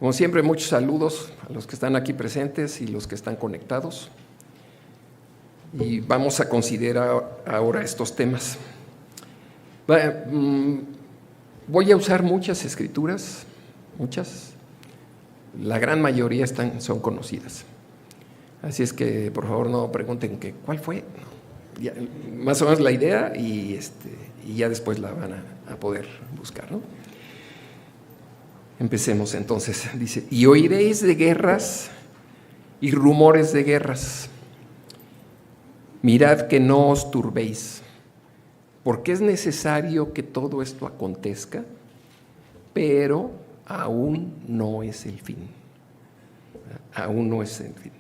Como siempre, muchos saludos a los que están aquí presentes y los que están conectados. Y vamos a considerar ahora estos temas. Voy a usar muchas escrituras, muchas. La gran mayoría son conocidas. Así es que, por favor, no pregunten cuál fue. Ya, más o menos la idea y ya después la van a poder buscar, ¿no? Empecemos entonces. Dice, y oiréis de guerras y rumores de guerras. Mirad que no os turbéis, porque es necesario que todo esto acontezca, pero aún no es el fin. Aún no es el fin.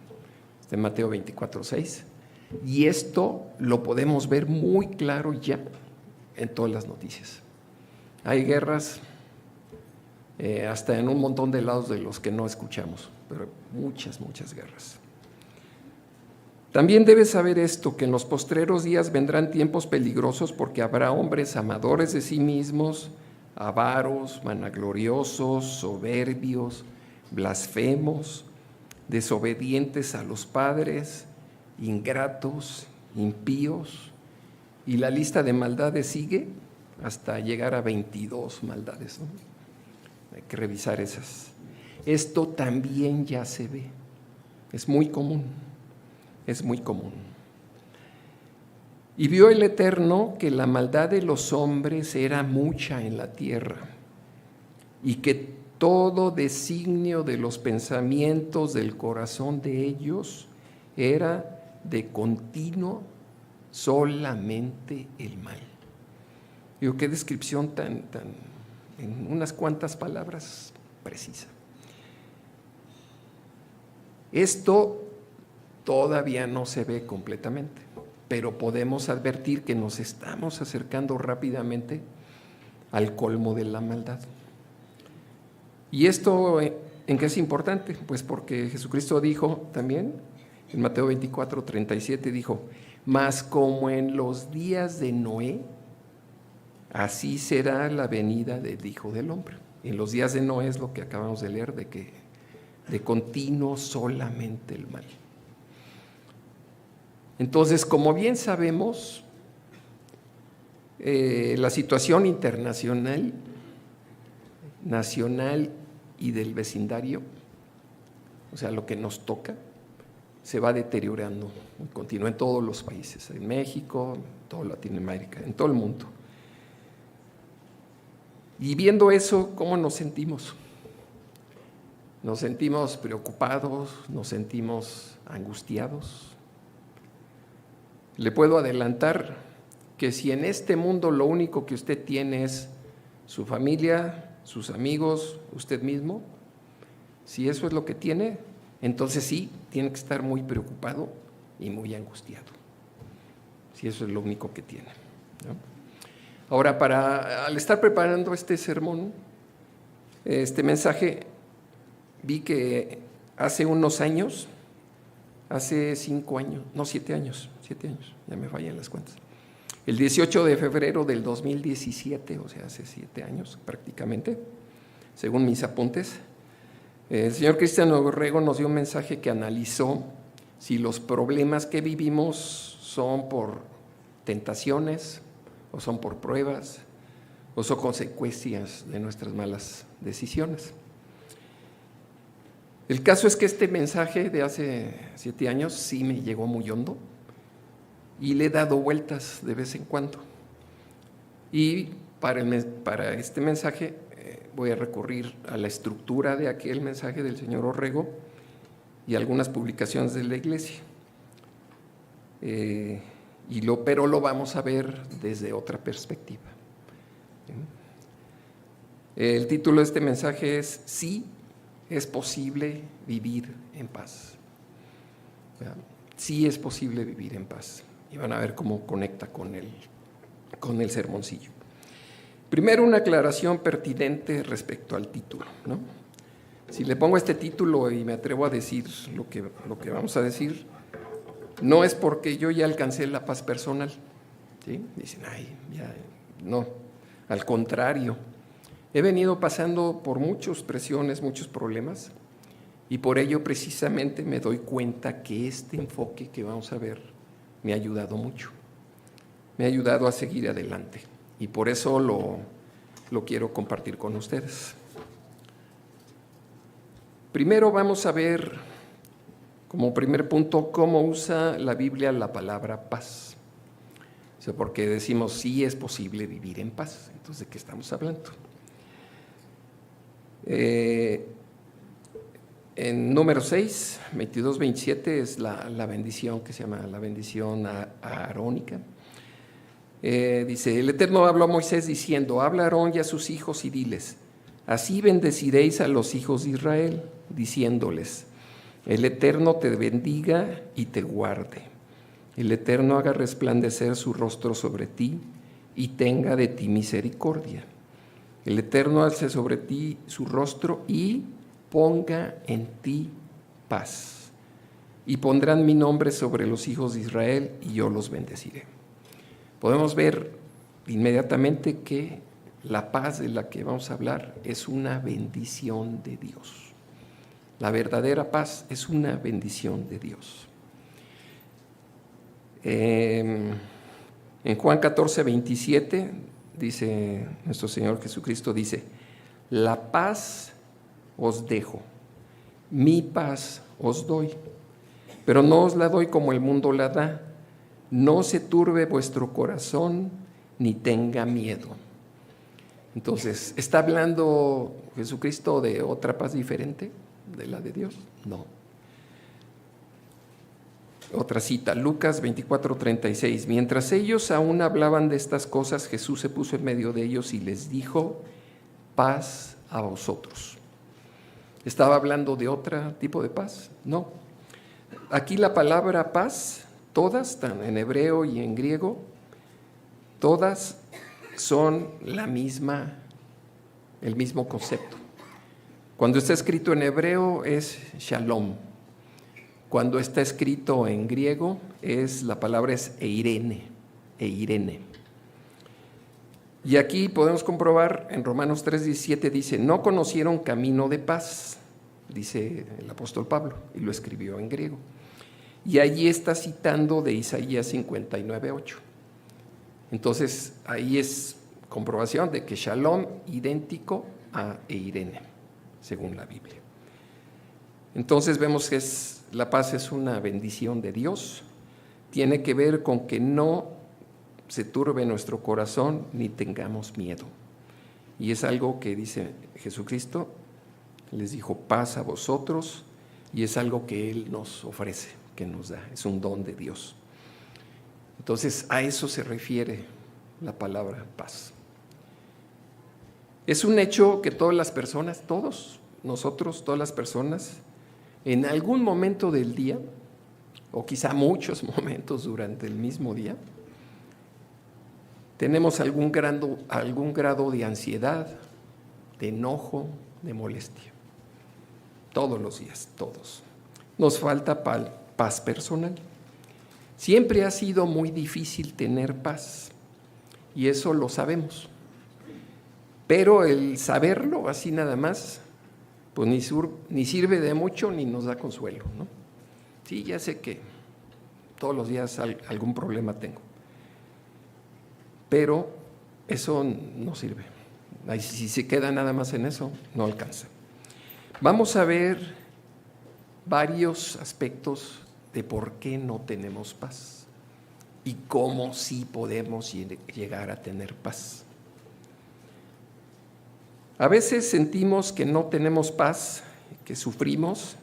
Este es Mateo 24:6. Y esto lo podemos ver muy claro ya en todas las noticias. Hay guerras hasta en un montón de lados de los que no escuchamos, pero muchas guerras. También debes saber esto, que en los postreros días vendrán tiempos peligrosos porque habrá hombres amadores de sí mismos, avaros, vanagloriosos, soberbios, blasfemos, desobedientes a los padres, ingratos, impíos, y la lista de maldades sigue hasta llegar a 22 maldades, ¿no? Hay que revisar esas. Esto también ya se ve, es muy común. Es muy común. Y vio el Eterno que la maldad de los hombres era mucha en la tierra y que todo designio de los pensamientos del corazón de ellos era de continuo solamente el mal. Digo, qué descripción tan en unas cuantas palabras precisa. Esto todavía no se ve completamente, pero podemos advertir que nos estamos acercando rápidamente al colmo de la maldad. ¿Y esto en qué es importante? Pues porque Jesucristo dijo también, en Mateo 24:37, dijo, mas como en los días de Noé, así será la venida del Hijo del Hombre. En los días de Noé es lo que acabamos de leer, de que de continuo solamente el mal. Entonces, como bien sabemos, la situación internacional, nacional y del vecindario, o sea, lo que nos toca, se va deteriorando, continúa en todos los países, en México, en toda Latinoamérica, en todo el mundo. Y viendo eso, ¿cómo nos sentimos? Nos sentimos preocupados, nos sentimos angustiados. Le puedo adelantar que si en este mundo lo único que usted tiene es su familia, sus amigos, usted mismo, si eso es lo que tiene, entonces sí, tiene que estar muy preocupado y muy angustiado, si eso es lo único que tiene, ¿no? Ahora, al estar preparando este sermón, este mensaje, vi que hace unos años, hace 5 años, no, 7 años, ya me fallan las cuentas. El 18 de febrero del 2017, o sea, hace 7 años prácticamente, según mis apuntes, el señor Cristian Orrego nos dio un mensaje que analizó si los problemas que vivimos son por tentaciones, o son por pruebas, o son consecuencias de nuestras malas decisiones. El caso es que este mensaje de hace 7 años sí me llegó muy hondo y le he dado vueltas de vez en cuando. Y para este mensaje voy a recurrir a la estructura de aquel mensaje del señor Orrego y algunas publicaciones de la iglesia. Pero lo vamos a ver desde otra perspectiva. El título de este mensaje es Sí es posible vivir en paz. Sí es posible vivir en paz. Y van a ver cómo conecta con el sermoncillo. Primero, una aclaración pertinente respecto al título, ¿no? Si le pongo este título y me atrevo a decir lo que vamos a decir, no es porque yo ya alcancé la paz personal, ¿sí? Dicen, ay, ya, no, al contrario, He venido pasando por muchas presiones, muchos problemas, y por ello precisamente me doy cuenta que este enfoque que vamos a ver me ha ayudado mucho. Me ha ayudado a seguir adelante, y por eso lo quiero compartir con ustedes. Primero vamos a ver, como primer punto, cómo usa la Biblia la palabra paz. O sea, porque decimos, sí es posible vivir en paz. Entonces, ¿de qué estamos hablando? En número 6, 22-27, es la bendición que se llama la bendición aarónica. Dice, el Eterno habló a Moisés diciendo, habla a Aarón y a sus hijos y diles, así bendeciréis a los hijos de Israel, diciéndoles, el Eterno te bendiga y te guarde. El Eterno haga resplandecer su rostro sobre ti y tenga de ti misericordia. El Eterno alce sobre ti su rostro y ponga en ti paz. Y pondrán mi nombre sobre los hijos de Israel y yo los bendeciré. Podemos ver inmediatamente que la paz de la que vamos a hablar es una bendición de Dios. La verdadera paz es una bendición de Dios. En Juan 14:27 dice nuestro Señor Jesucristo, dice, la paz os dejo, mi paz os doy, pero no os la doy como el mundo la da. No se turbe vuestro corazón ni tenga miedo. Entonces, ¿está hablando Jesucristo de otra paz diferente de la de Dios? No. Otra cita, Lucas 24:36. Mientras ellos aún hablaban de estas cosas, Jesús se puso en medio de ellos y les dijo, paz a vosotros. ¿Estaba hablando de otro tipo de paz? No. Aquí la palabra paz, todas, tan en hebreo y en griego, todas son el mismo concepto. Cuando está escrito en hebreo es shalom. Cuando está escrito en griego la palabra es eirene. Y aquí podemos comprobar en Romanos 3:17 dice, no conocieron camino de paz, dice el apóstol Pablo, y lo escribió en griego. Y allí está citando de Isaías 59:8. Entonces, ahí es comprobación de que Shalom idéntico a Eirene, según la Biblia. Entonces vemos que la paz es una bendición de Dios. Tiene que ver con que no se turbe nuestro corazón ni tengamos miedo. Y es algo que dice Jesucristo, les dijo paz a vosotros, y es algo que Él nos ofrece, que nos da, es un don de Dios. Entonces a eso se refiere la palabra paz. Es un hecho que todas las personas, todos nosotros, todas las personas, en algún momento del día, o quizá muchos momentos durante el mismo día, tenemos algún grado de ansiedad, de enojo, de molestia. Todos los días, todos. Nos falta paz personal. Siempre ha sido muy difícil tener paz, y eso lo sabemos. Pero el saberlo así nada más, pues ni sirve de mucho ni nos da consuelo, ¿no? Sí, ya sé que todos los días algún problema tengo, pero eso no sirve. Si se queda nada más en eso, no alcanza. Vamos a ver varios aspectos de por qué no tenemos paz y cómo sí podemos llegar a tener paz. A veces sentimos que no tenemos paz, que sufrimos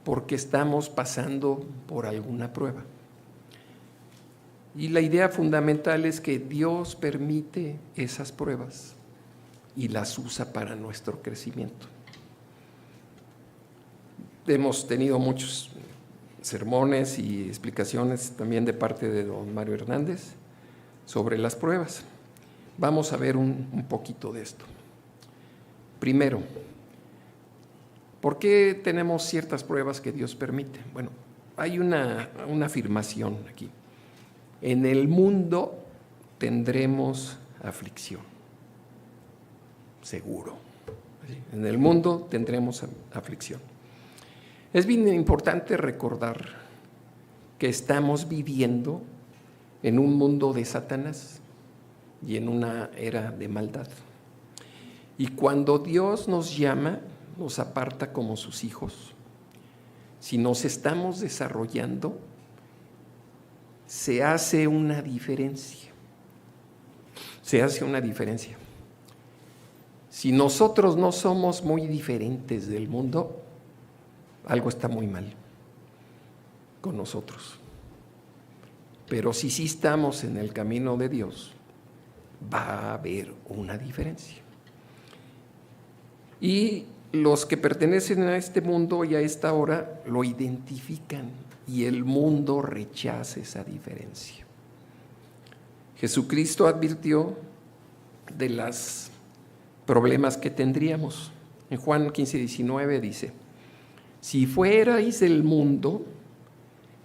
porque estamos pasando por alguna prueba. Y la idea fundamental es que Dios permite esas pruebas y las usa para nuestro crecimiento. Hemos tenido muchos sermones y explicaciones también de parte de don Mario Hernández sobre las pruebas. Vamos a ver un poquito de esto. Primero, ¿por qué tenemos ciertas pruebas que Dios permite? Bueno, hay una afirmación aquí. En el mundo tendremos aflicción. seguro. En el mundo tendremos aflicción. Es bien importante recordar que estamos viviendo en un mundo de Satanás y en una era de maldad. Y cuando Dios nos llama, nos aparta como sus hijos. Si nos estamos desarrollando, se hace una diferencia. Se hace una diferencia. Si nosotros no somos muy diferentes del mundo, algo está muy mal con nosotros. Pero si sí estamos en el camino de Dios, va a haber una diferencia. Y los que pertenecen a este mundo y a esta hora lo identifican y el mundo rechaza esa diferencia. Jesucristo advirtió de los problemas que tendríamos. En Juan 15:19 dice: si fuerais del mundo,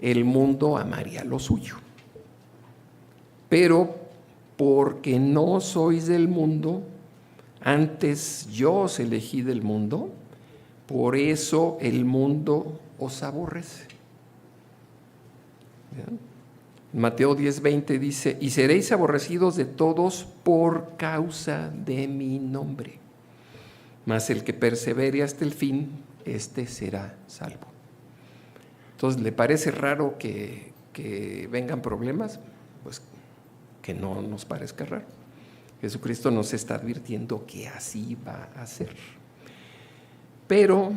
el mundo amaría lo suyo. Pero porque no sois del mundo, antes yo os elegí del mundo, por eso el mundo os aborrece. ¿Bien? Mateo 10:20 dice: y seréis aborrecidos de todos por causa de mi nombre. Mas el que persevere hasta el fin, este será salvo. Entonces, ¿le parece raro que vengan problemas? Pues que no nos parezca raro. Jesucristo nos está advirtiendo que así va a ser. Pero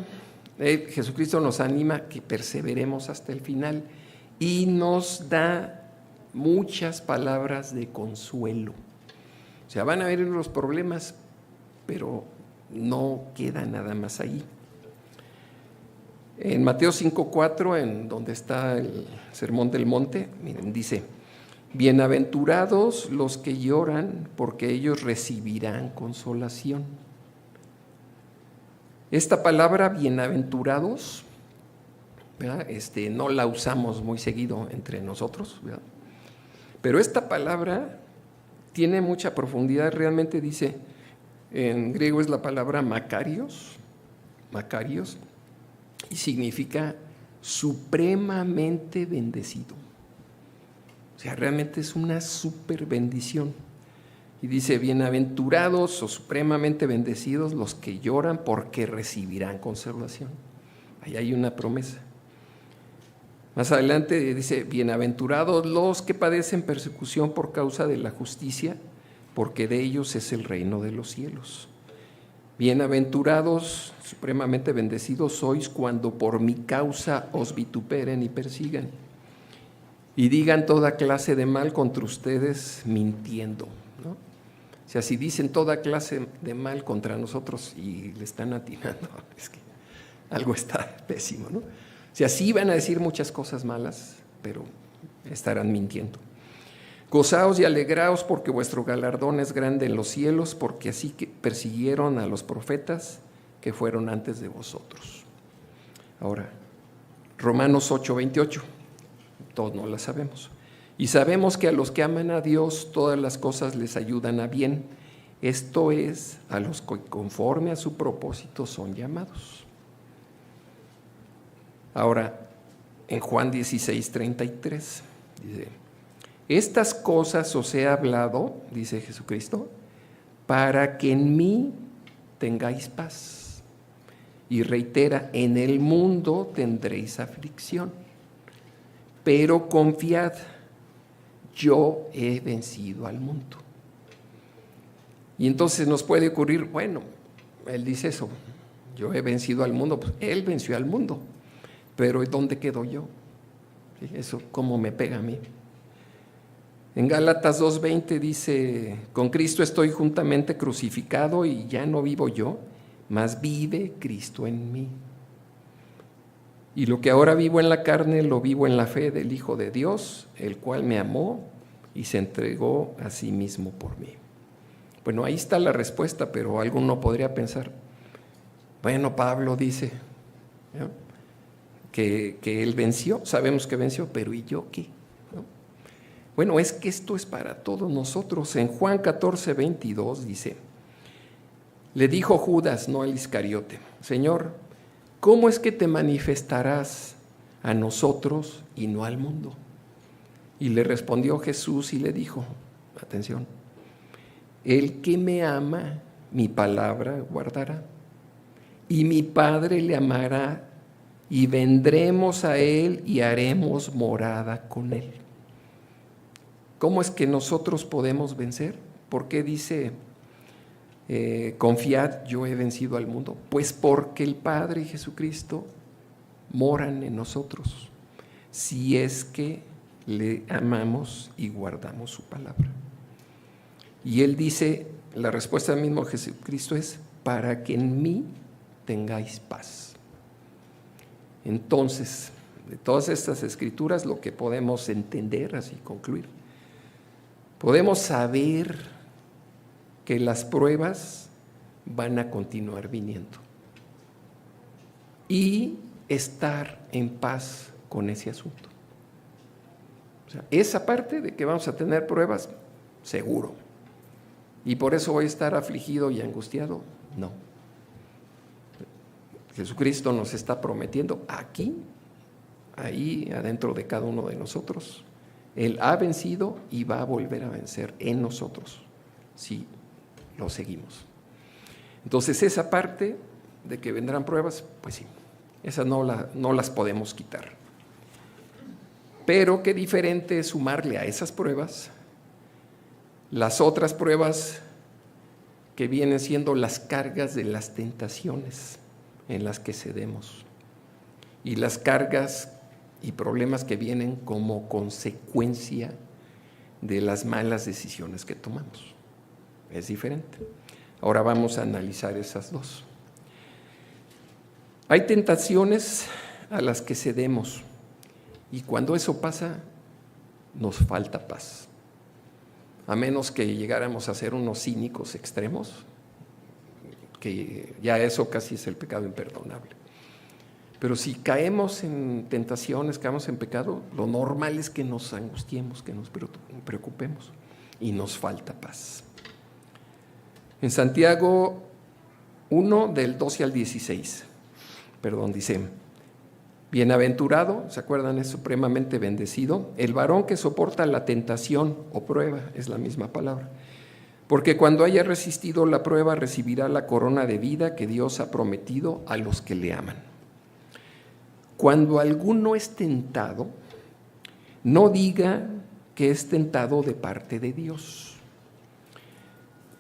Jesucristo nos anima a que perseveremos hasta el final y nos da muchas palabras de consuelo. O sea, van a haber los problemas, pero no queda nada más ahí. En Mateo 5:4, en donde está el Sermón del Monte, miren, dice: bienaventurados los que lloran, porque ellos recibirán consolación. Esta palabra bienaventurados, ¿verdad? No la usamos muy seguido entre nosotros, ¿verdad? Pero esta palabra tiene mucha profundidad. Realmente dice, en griego es la palabra makarios, y significa supremamente bendecido. O sea, realmente es una super bendición. Y dice: bienaventurados o supremamente bendecidos los que lloran, porque recibirán consolación. Ahí hay una promesa. Más adelante dice: bienaventurados los que padecen persecución por causa de la justicia, porque de ellos es el reino de los cielos. Bienaventurados, supremamente bendecidos sois cuando por mi causa os vituperen y persigan, y digan toda clase de mal contra ustedes mintiendo, ¿no? O sea, si dicen toda clase de mal contra nosotros y le están atinando, es que algo está pésimo, ¿no? O sea, sí van a decir muchas cosas malas, pero estarán mintiendo. Gozaos y alegraos, porque vuestro galardón es grande en los cielos, porque así que persiguieron a los profetas que fueron antes de vosotros. Ahora, Romanos 8:28, todos no la sabemos. Y sabemos que a los que aman a Dios, todas las cosas les ayudan a bien. Esto es, a los que conforme a su propósito son llamados. Ahora, en Juan 16:33, dice: estas cosas os he hablado, dice Jesucristo, para que en mí tengáis paz. Y reitera: en el mundo tendréis aflicción, pero confiad, yo he vencido al mundo. Y entonces nos puede ocurrir, bueno, él dice eso, yo he vencido al mundo, pues él venció al mundo, pero ¿dónde quedo yo? Eso, ¿cómo me pega a mí? En Gálatas 2:20 dice: con Cristo estoy juntamente crucificado, y ya no vivo yo, mas vive Cristo en mí. Y lo que ahora vivo en la carne, lo vivo en la fe del Hijo de Dios, el cual me amó y se entregó a sí mismo por mí. Bueno, ahí está la respuesta, pero alguno podría pensar, bueno, Pablo dice, ¿no?, que él venció, sabemos que venció, pero ¿y yo qué? ¿No? Bueno, es que esto es para todos nosotros. En Juan 14:22 dice: Le dijo Judas, no el Iscariote: Señor, ¿cómo es que te manifestarás a nosotros y no al mundo? Y le respondió Jesús y le dijo, atención, el que me ama, mi palabra guardará, y mi Padre le amará, y vendremos a él y haremos morada con él. ¿Cómo es que nosotros podemos vencer? ¿Por qué dice, confiad, yo he vencido al mundo? Pues porque el Padre y Jesucristo moran en nosotros, si es que le amamos y guardamos su palabra. Y él dice, la respuesta del mismo Jesucristo es, para que en mí tengáis paz. Entonces, de todas estas escrituras, lo que podemos entender, así concluir, podemos saber que las pruebas van a continuar viniendo y estar en paz con ese asunto. O sea, esa parte de que vamos a tener pruebas, seguro. Y por eso voy a estar afligido y angustiado, no. Jesucristo nos está prometiendo aquí, ahí adentro de cada uno de nosotros. Él ha vencido y va a volver a vencer en nosotros, si lo seguimos. Entonces esa parte de que vendrán pruebas, pues sí, esas no las podemos quitar. Pero qué diferente es sumarle a esas pruebas las otras pruebas que vienen siendo las cargas de las tentaciones en las que cedemos y las cargas y problemas que vienen como consecuencia de las malas decisiones que tomamos. Es diferente. Ahora vamos a analizar esas dos. Hay tentaciones a las que cedemos y cuando eso pasa nos falta paz. A menos que llegáramos a ser unos cínicos extremos, que ya eso casi es el pecado imperdonable. Pero si caemos en tentaciones, caemos en pecado, lo normal es que nos angustiemos, que nos preocupemos y nos falta paz. En Santiago 1, del 12 al 16, dice: bienaventurado, ¿se acuerdan? Es supremamente bendecido el varón que soporta la tentación o prueba, es la misma palabra, porque cuando haya resistido la prueba recibirá la corona de vida que Dios ha prometido a los que le aman. Cuando alguno es tentado, no diga que es tentado de parte de Dios,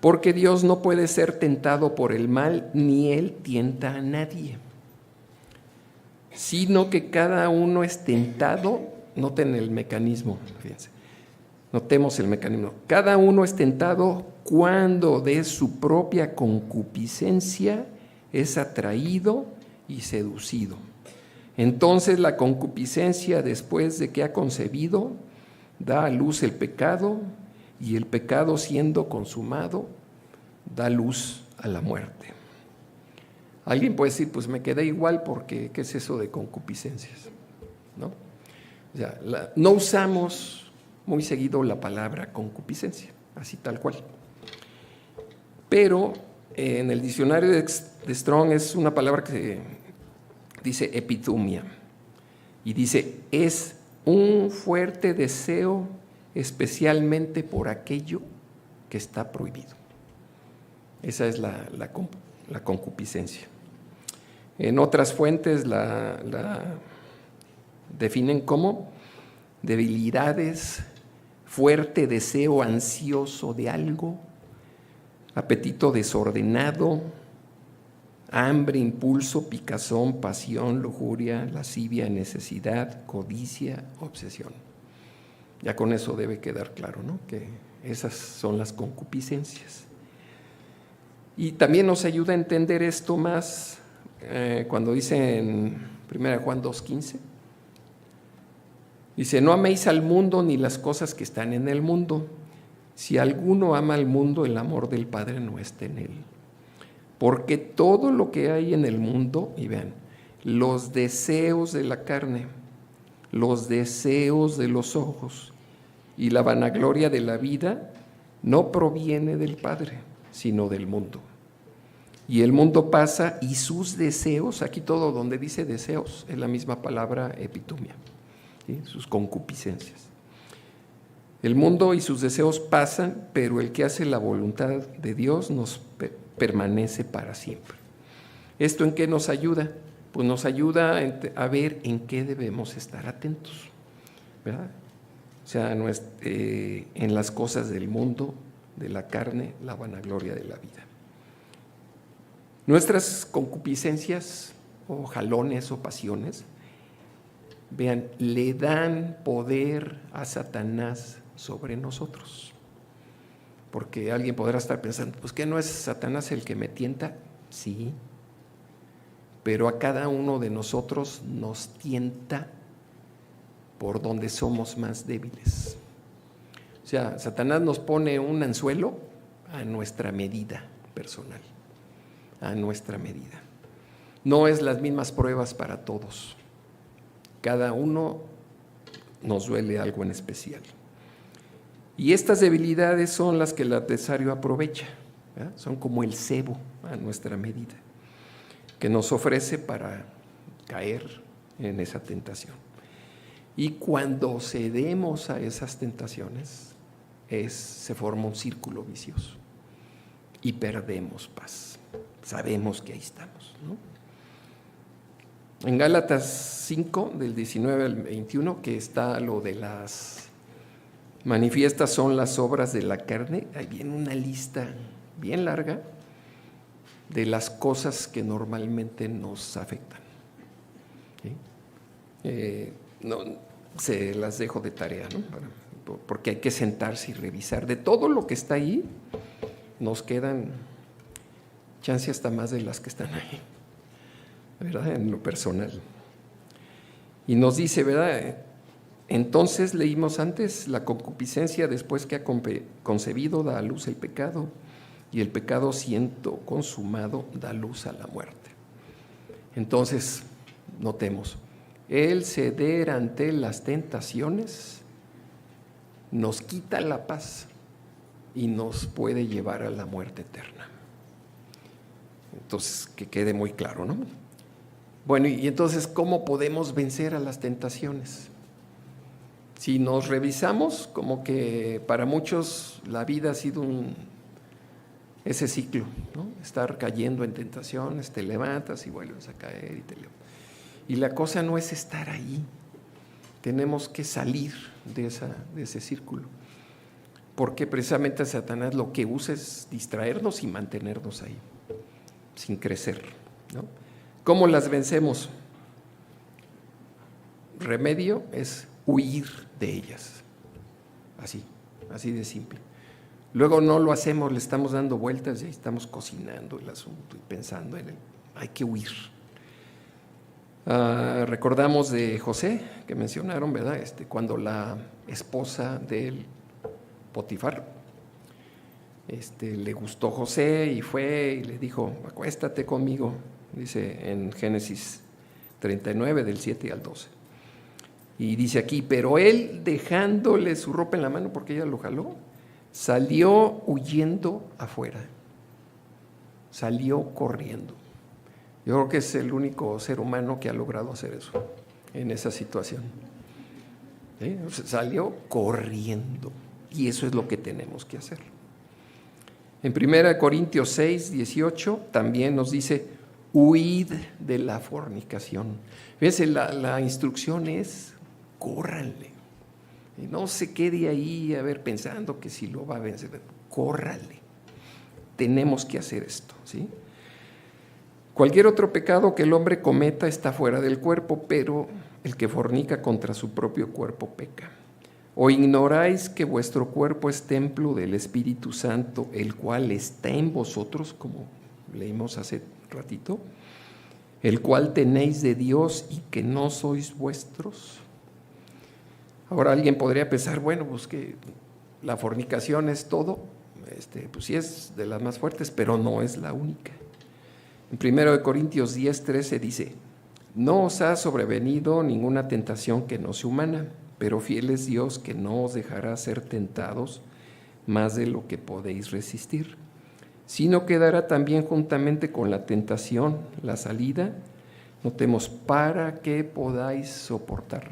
porque Dios no puede ser tentado por el mal, ni Él tienta a nadie, sino que cada uno es tentado. Noten el mecanismo, fíjense, notemos el mecanismo. Cada uno es tentado cuando de su propia concupiscencia es atraído y seducido. Entonces la concupiscencia, después de que ha concebido, da a luz el pecado, y el pecado, siendo consumado, da luz a la muerte. Alguien puede decir, pues me quedé igual porque ¿qué es eso de concupiscencias? ¿No? O sea, no usamos muy seguido la palabra concupiscencia, así tal cual. Pero en el diccionario de Strong es una palabra que dice epithumia, y dice, es un fuerte deseo especialmente por aquello que está prohibido. Esa es la concupiscencia. En otras fuentes la definen como debilidades, fuerte deseo ansioso de algo, apetito desordenado, hambre, impulso, picazón, pasión, lujuria, lascivia, necesidad, codicia, obsesión. Ya con eso debe quedar claro, ¿no? Que esas son las concupiscencias. Y también nos ayuda a entender esto más cuando dice en 1 Juan 2:15, dice, no améis al mundo ni las cosas que están en el mundo. Si alguno ama al mundo, el amor del Padre no está en él. Porque todo lo que hay en el mundo, y vean, los deseos de la carne, los deseos de los ojos y la vanagloria de la vida, no proviene del Padre, sino del mundo. Y el mundo pasa y sus deseos, aquí todo donde dice deseos, es la misma palabra epitumia, ¿sí? Sus concupiscencias. El mundo y sus deseos pasan, pero el que hace la voluntad de Dios nos permanece para siempre. ¿Esto en qué nos ayuda? Pues nos ayuda a ver en qué debemos estar atentos, ¿verdad? O sea, en las cosas del mundo, de la carne, la vanagloria de la vida. Nuestras concupiscencias o jalones o pasiones, vean, le dan poder a Satanás sobre nosotros. Porque alguien podrá estar pensando, pues ¿qué no es Satanás el que me tienta? Sí, pero a cada uno de nosotros nos tienta por donde somos más débiles. O sea, Satanás nos pone un anzuelo a nuestra medida personal, a nuestra medida. No es las mismas pruebas para todos. Cada uno nos duele algo en especial. Y estas debilidades son las que el adversario aprovecha, ¿verdad? Son como el cebo a nuestra medida, que nos ofrece para caer en esa tentación. Y cuando cedemos a esas tentaciones, se forma un círculo vicioso y perdemos paz. Sabemos que ahí estamos, ¿no? En Gálatas 5, del 19 al 21, que está lo de las manifiestas son las obras de la carne, ahí viene una lista bien larga de las cosas que normalmente nos afectan. ¿Sí? No, se las dejo de tarea, ¿no? Porque hay que sentarse y revisar. De todo lo que está ahí, nos quedan chance hasta más de las que están ahí, ¿verdad? En lo personal. Y nos dice, ¿verdad? Entonces leímos antes, la concupiscencia después que ha concebido da a luz el pecado, y el pecado siendo consumado da luz a la muerte. Entonces, notemos, el ceder ante las tentaciones nos quita la paz y nos puede llevar a la muerte eterna. Entonces, que quede muy claro, ¿no? Bueno, y entonces, ¿cómo podemos vencer a las tentaciones? Si nos revisamos, como que para muchos la vida ha sido ese ciclo, ¿no? Estar cayendo en tentaciones, te levantas y vuelves a caer y te levantas. Y la cosa no es estar ahí, tenemos que salir de ese círculo, porque precisamente Satanás lo que usa es distraernos y mantenernos ahí, sin crecer, ¿no? ¿Cómo las vencemos? Remedio es huir de ellas, así de simple. Luego no lo hacemos, le estamos dando vueltas y ahí estamos cocinando el asunto y pensando en él. Hay que huir. Recordamos de José, que mencionaron, ¿verdad? Cuando la esposa de Potifar le gustó José y fue y le dijo, acuéstate conmigo, dice en Génesis 39, del 7 al 12. Y dice aquí, pero él dejándole su ropa en la mano, porque ella lo jaló, salió huyendo afuera, salió corriendo. Yo creo que es el único ser humano que ha logrado hacer eso en esa situación. ¿Sí? Salió corriendo, y eso es lo que tenemos que hacer. En 1 Corintios 6, 18 también nos dice, huid de la fornicación. Fíjense, la instrucción es, córranle. Y no se quede ahí a ver pensando que si lo va a vencer, córrale. Tenemos que hacer esto, ¿sí? Cualquier otro pecado que el hombre cometa está fuera del cuerpo, pero el que fornica contra su propio cuerpo peca. ¿O ignoráis que vuestro cuerpo es templo del Espíritu Santo, el cual está en vosotros, como leímos hace ratito, el cual tenéis de Dios y que no sois vuestros? Ahora alguien podría pensar, bueno, pues que la fornicación es todo, pues sí es de las más fuertes, pero no es la única. En 1 Corintios 10, 13 dice, no os ha sobrevenido ninguna tentación que no sea humana, pero fiel es Dios que no os dejará ser tentados más de lo que podéis resistir, sino que dará también juntamente con la tentación la salida, notemos, para que podáis soportar.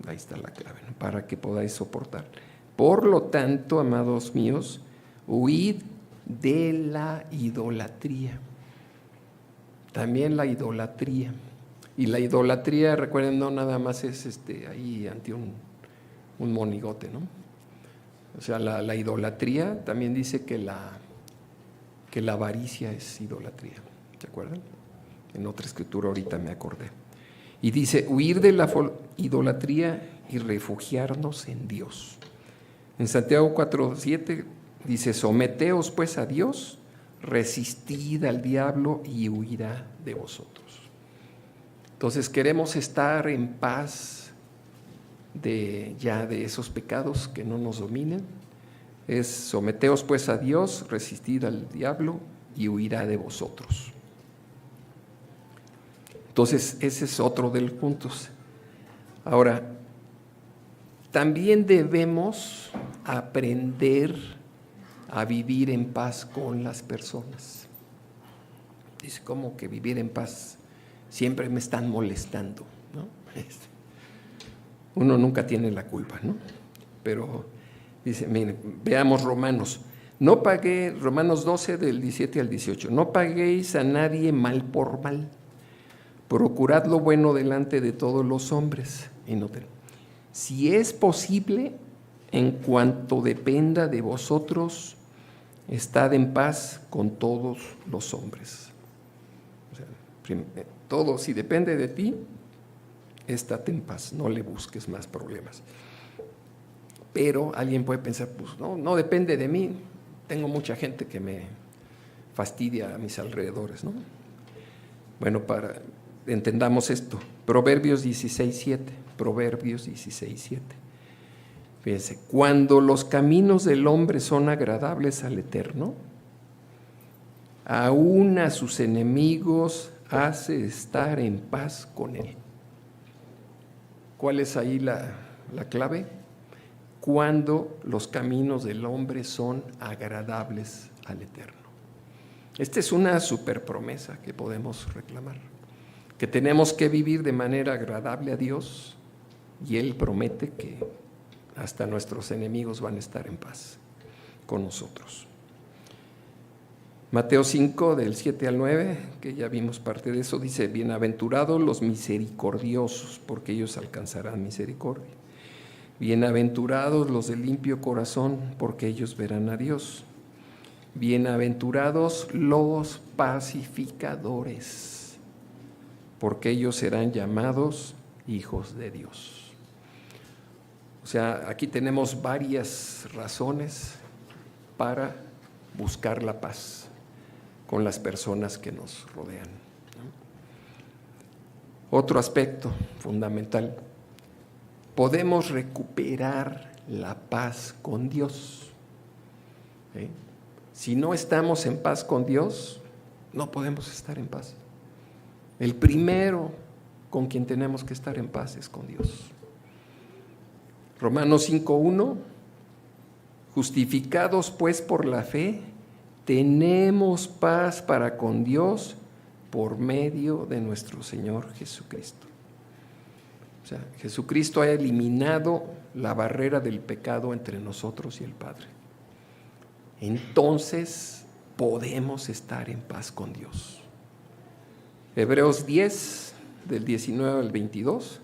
Ahí está la clave, ¿no? Para que podáis soportar. Por lo tanto, amados míos, huid de la idolatría. También la idolatría. Y la idolatría, recuerden, no nada más es ahí ante un monigote, ¿no? O sea, la idolatría también dice que la avaricia es idolatría. ¿Se acuerdan? En otra escritura ahorita me acordé. Y dice, huir de la idolatría y refugiarnos en Dios. En Santiago 4:7 dice, someteos pues a Dios, resistid al diablo y huirá de vosotros. Entonces queremos estar en paz de esos pecados que no nos dominen. Es someteos pues a Dios, resistid al diablo y huirá de vosotros. Entonces ese es otro de los puntos. Ahora, también debemos aprender a vivir en paz con las personas. Dice, ¿cómo que vivir en paz? Siempre me están molestando, ¿no? Uno nunca tiene la culpa, ¿no? Pero dice, miren, veamos Romanos 12 del 17 al 18. No paguéis a nadie mal por mal. Procurad lo bueno delante de todos los hombres. Y noten, si es posible, en cuanto dependa de vosotros, estad en paz con todos los hombres. O sea, todo, si depende de ti, estate en paz, no le busques más problemas. Pero alguien puede pensar, pues no depende de mí, tengo mucha gente que me fastidia a mis alrededores, ¿no? Bueno, entendamos esto. Proverbios 16:7. Fíjense, cuando los caminos del hombre son agradables al Eterno, aún a sus enemigos hace estar en paz con él. ¿Cuál es ahí la clave? Cuando los caminos del hombre son agradables al Eterno. Esta es una super promesa que podemos reclamar, que tenemos que vivir de manera agradable a Dios, y Él promete que hasta nuestros enemigos van a estar en paz con nosotros. Mateo 5, del 7 al 9, que ya vimos parte de eso, dice, bienaventurados los misericordiosos, porque ellos alcanzarán misericordia. Bienaventurados los de limpio corazón, porque ellos verán a Dios. Bienaventurados los pacificadores, porque ellos serán llamados hijos de Dios. O sea, aquí tenemos varias razones para buscar la paz con las personas que nos rodean, ¿no? Otro aspecto fundamental, podemos recuperar la paz con Dios. ¿Sí? Si no estamos en paz con Dios, no podemos estar en paz. El primero con quien tenemos que estar en paz es con Dios. Romanos 5:1, justificados pues por la fe, tenemos paz para con Dios por medio de nuestro Señor Jesucristo. O sea, Jesucristo ha eliminado la barrera del pecado entre nosotros y el Padre. Entonces podemos estar en paz con Dios. Hebreos 10, del 19 al 22.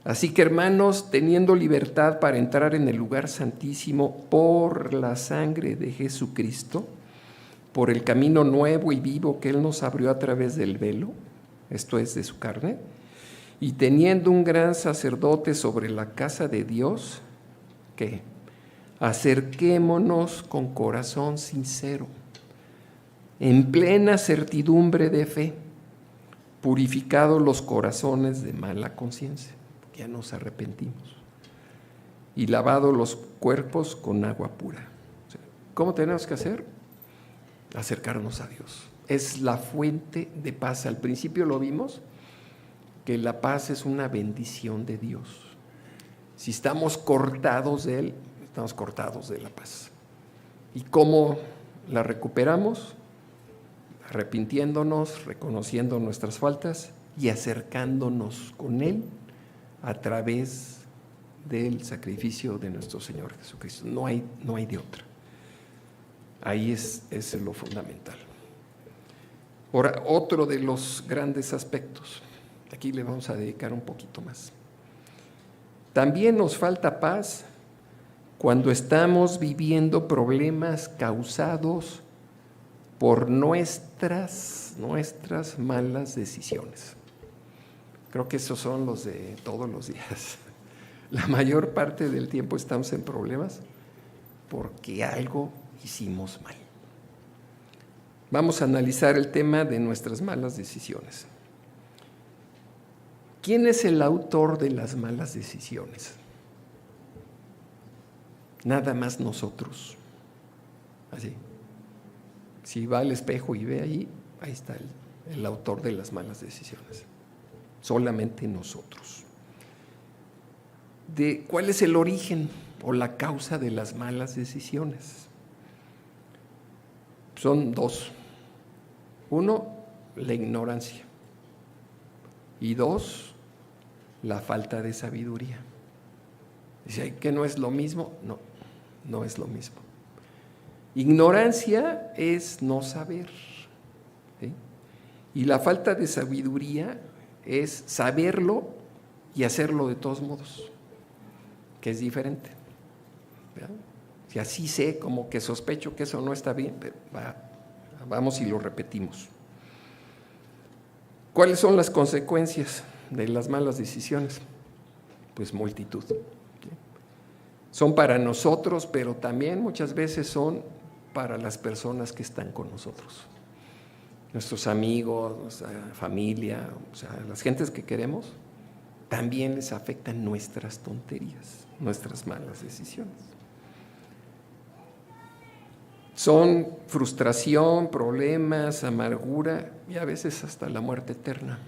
Así que, hermanos, teniendo libertad para entrar en el lugar santísimo por la sangre de Jesucristo, por el camino nuevo y vivo que Él nos abrió a través del velo, esto es, de su carne, y teniendo un gran sacerdote sobre la casa de Dios, ¿qué? Acerquémonos con corazón sincero, en plena certidumbre de fe, purificados los corazones de mala conciencia, ya nos arrepentimos, y lavados los cuerpos con agua pura. O sea, ¿cómo tenemos que hacer? Acercarnos a Dios. Es la fuente de paz. Al principio lo vimos, que la paz es una bendición de Dios. Si estamos cortados de Él, estamos cortados de la paz. ¿Y cómo la recuperamos arrepintiéndonos, reconociendo nuestras faltas y acercándonos con Él a través del sacrificio de nuestro Señor Jesucristo. No hay de otra. Ahí es lo fundamental. Ahora, otro de los grandes aspectos, aquí le vamos a dedicar un poquito más. También nos falta paz cuando estamos viviendo problemas causados por nuestras malas decisiones. Creo que esos son los de todos los días. La mayor parte del tiempo estamos en problemas porque algo hicimos mal. Vamos a analizar el tema de nuestras malas decisiones. ¿Quién es el autor de las malas decisiones? Nada más nosotros. Así. Si va al espejo y ve ahí está el autor de las malas decisiones. Solamente nosotros. ¿Cuál es el origen o la causa de las malas decisiones? Son dos. Uno, la ignorancia. Y dos, la falta de sabiduría. Dice que no es lo mismo. No es lo mismo. Ignorancia es no saber, ¿sí? Y la falta de sabiduría es saberlo y hacerlo de todos modos, que es diferente. ¿Verdad? Si así sé, como que sospecho que eso no está bien, pero vamos y lo repetimos. ¿Cuáles son las consecuencias de las malas decisiones? Pues multitud. ¿Sí? Son para nosotros, pero también muchas veces son para las personas que están con nosotros. Nuestros amigos, nuestra familia, o sea, las gentes que queremos, también les afectan nuestras tonterías, nuestras malas decisiones. Son frustración, problemas, amargura y a veces hasta la muerte eterna,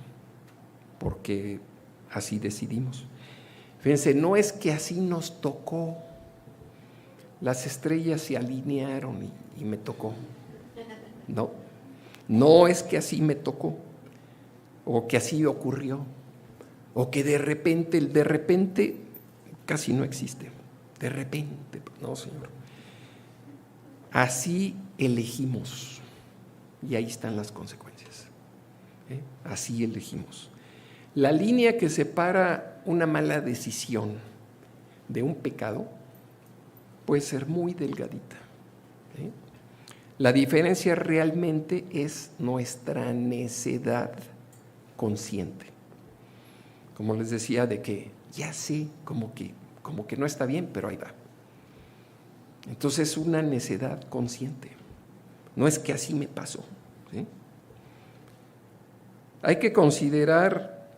porque así decidimos. Fíjense, no es que así nos tocó, las estrellas se alinearon y me tocó. No es que así me tocó, o que así ocurrió, o que de repente casi no existe. De repente, no, Señor. Así elegimos, y ahí están las consecuencias. Así elegimos. La línea que separa una mala decisión de un pecado puede ser muy delgadita. La diferencia realmente es nuestra necedad consciente. Como les decía, de que ya sé, como que no está bien, pero ahí va. Entonces es una necedad consciente. No es que así me pasó. ¿Sí? Hay que considerar,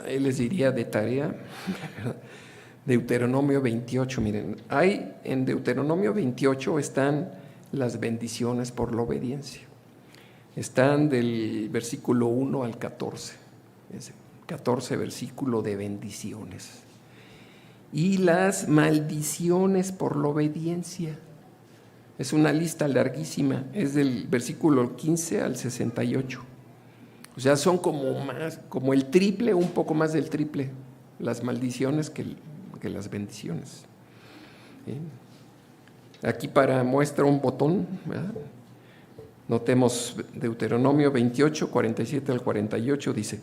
les diría de tarea, Deuteronomio 28, miren, en Deuteronomio 28 están las bendiciones por la obediencia. Están del versículo 1 al 14, ese 14 versículo de bendiciones. Y las maldiciones por la obediencia. Es una lista larguísima, es del versículo 15 al 68. O sea, son como el triple, un poco más del triple, las maldiciones que las bendiciones. ¿Sí? Aquí para muestra un botón, ¿verdad? Notemos Deuteronomio 28, 47 al 48, dice: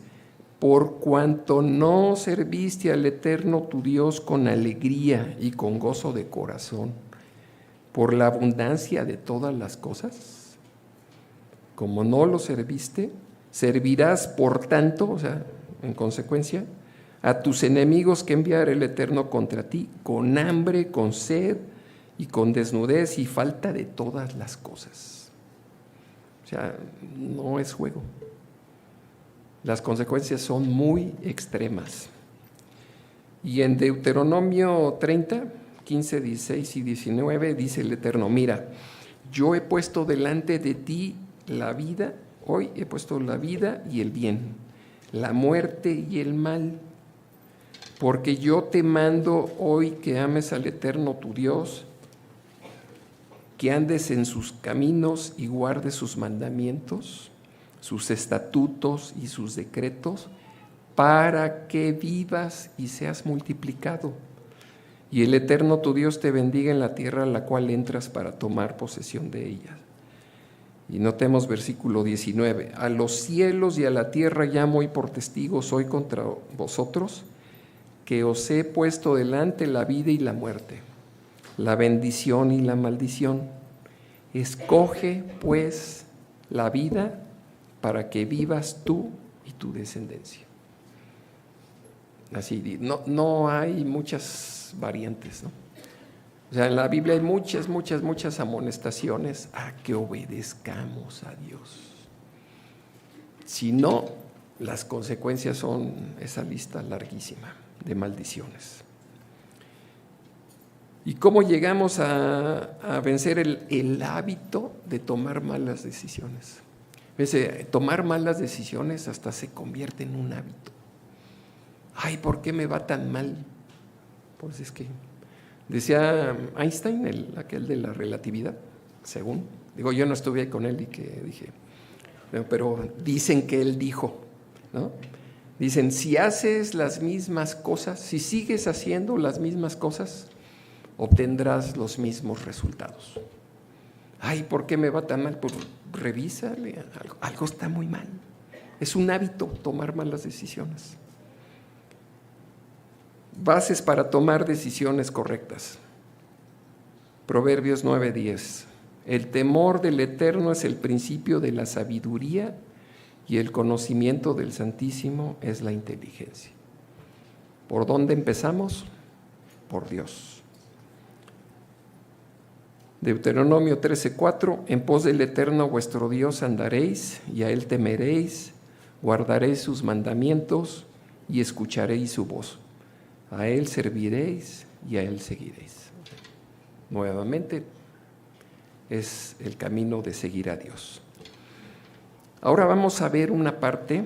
por cuanto no serviste al Eterno tu Dios con alegría y con gozo de corazón, por la abundancia de todas las cosas, como no lo serviste, servirás por tanto, o sea, en consecuencia, a tus enemigos que enviará el Eterno contra ti, con hambre, con sed y con desnudez y falta de todas las cosas. O sea, no es juego. Las consecuencias son muy extremas. Y en Deuteronomio 30, 15, 16 y 19 dice el Eterno: mira, yo he puesto delante de ti la vida, hoy he puesto la vida y el bien, la muerte y el mal, porque yo te mando hoy que ames al Eterno tu Dios que andes en sus caminos y guardes sus mandamientos, sus estatutos y sus decretos, para que vivas y seas multiplicado. Y el Eterno tu Dios te bendiga en la tierra a la cual entras para tomar posesión de ella. Y notemos versículo 19. A los cielos y a la tierra llamo y por testigos hoy contra vosotros, que os he puesto delante la vida y la muerte, la bendición y la maldición. Escoge, pues, la vida para que vivas tú y tu descendencia. Así, no hay muchas variantes, ¿no? O sea, en la Biblia hay muchas amonestaciones a que obedezcamos a Dios. Si no, las consecuencias son esa lista larguísima de maldiciones. ¿Y cómo llegamos a vencer el hábito de tomar malas decisiones? Tomar malas decisiones hasta se convierte en un hábito. Ay, ¿por qué me va tan mal? Pues es que decía Einstein, aquel de la relatividad, según, yo no estuve ahí con él y que dije, pero dicen que él dijo, ¿no? Dicen, si haces las mismas cosas, si sigues haciendo las mismas cosas, obtendrás los mismos resultados. Ay, ¿por qué me va tan mal? Pues revísale, algo está muy mal. Es un hábito tomar malas decisiones. Bases para tomar decisiones correctas. Proverbios 9:10. El temor del Eterno es el principio de la sabiduría y el conocimiento del Santísimo es la inteligencia. ¿Por dónde empezamos? Por Dios. Deuteronomio 13:4. En pos del Eterno vuestro Dios andaréis y a Él temeréis, guardaréis sus mandamientos y escucharéis su voz. A Él serviréis y a Él seguiréis. Nuevamente, es el camino de seguir a Dios. Ahora vamos a ver una parte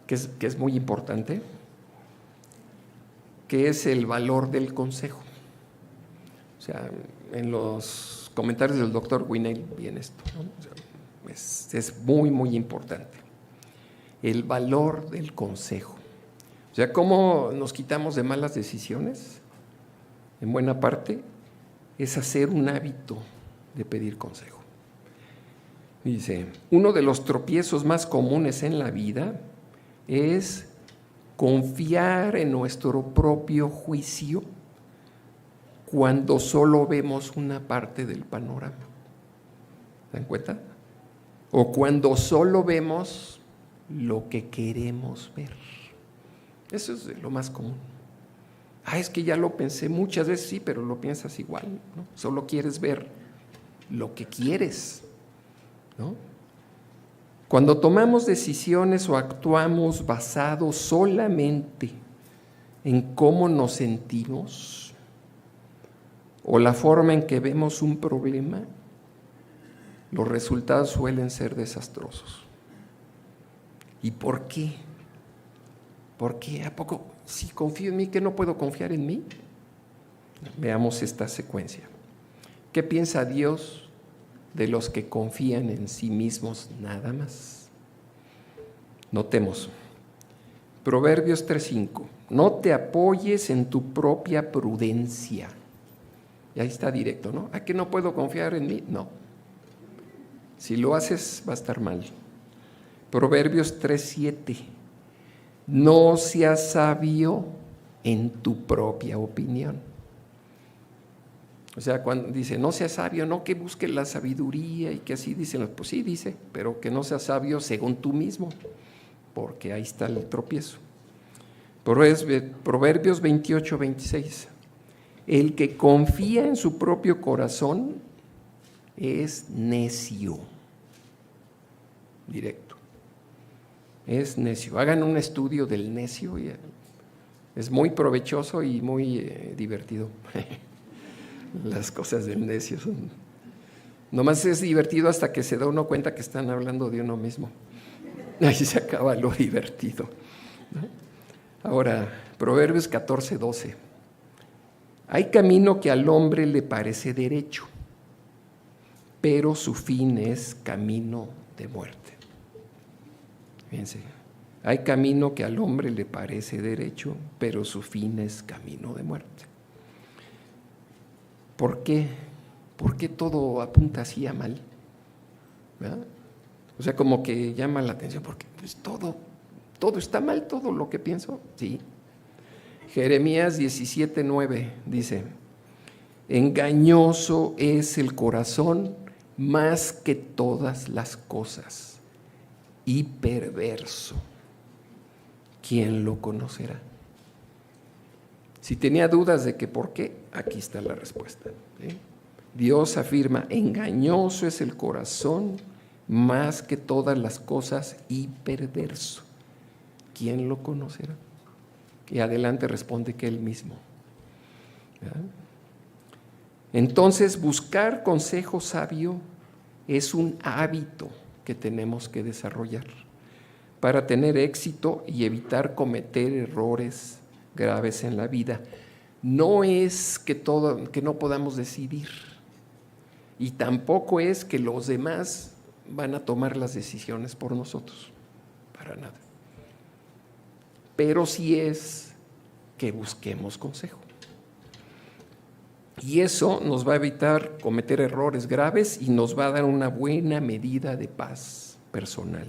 que es muy importante, que es el valor del consejo. O sea, en los comentarios del doctor Winnell viene esto, ¿no? O sea, es muy importante. El valor del consejo. O sea, ¿cómo nos quitamos de malas decisiones? En buena parte es hacer un hábito de pedir consejo. Dice, uno de los tropiezos más comunes en la vida es confiar en nuestro propio juicio cuando solo vemos una parte del panorama. ¿Se dan cuenta? O cuando solo vemos lo que queremos ver. Eso es lo más común. Es que ya lo pensé muchas veces, sí, pero lo piensas igual, ¿no? Solo quieres ver lo que quieres, ¿no? Cuando tomamos decisiones o actuamos basados solamente en cómo nos sentimos o la forma en que vemos un problema, los resultados suelen ser desastrosos. ¿Y por qué? ¿Por qué? ¿A poco si confío en mí que no puedo confiar en mí? Veamos esta secuencia. ¿Qué piensa Dios de los que confían en sí mismos nada más? Notemos. Proverbios 3:5. No te apoyes en tu propia prudencia. Y ahí está directo, ¿no? ¿A qué no puedo confiar en mí? No. Si lo haces, va a estar mal. Proverbios 3:7. No seas sabio en tu propia opinión. O sea, cuando dice, no seas sabio, no que busque la sabiduría y que así dicen, pues sí dice, pero que no seas sabio según tú mismo, porque ahí está el tropiezo. Proverbios 28:26. El que confía en su propio corazón es necio. Directo. Es necio. Hagan un estudio del necio. Es muy provechoso y muy divertido. Las cosas del necio son... Nomás es divertido hasta que se da uno cuenta que están hablando de uno mismo. Ahí se acaba lo divertido, ¿no? Ahora, Proverbios 14:12. Hay camino que al hombre le parece derecho, pero su fin es camino de muerte. Fíjense, hay camino que al hombre le parece derecho, pero su fin es camino de muerte. ¿Por qué? ¿Por qué todo apunta así a mal? ¿Verdad? O sea, como que llama la atención, porque pues todo está mal, todo lo que pienso, sí. Jeremías 17:9 dice: engañoso es el corazón más que todas las cosas, y perverso, ¿quién lo conocerá? Si tenía dudas de que por qué, aquí está la respuesta, ¿sí? Dios afirma: engañoso es el corazón más que todas las cosas y perverso, ¿quién lo conocerá? Y adelante responde que Él mismo. ¿Verdad? Entonces, buscar consejo sabio es un hábito que tenemos que desarrollar para tener éxito y evitar cometer errores graves en la vida. No es que no podamos decidir, y tampoco es que los demás van a tomar las decisiones por nosotros, para nada. Pero sí es que busquemos consejo. Y eso nos va a evitar cometer errores graves y nos va a dar una buena medida de paz personal.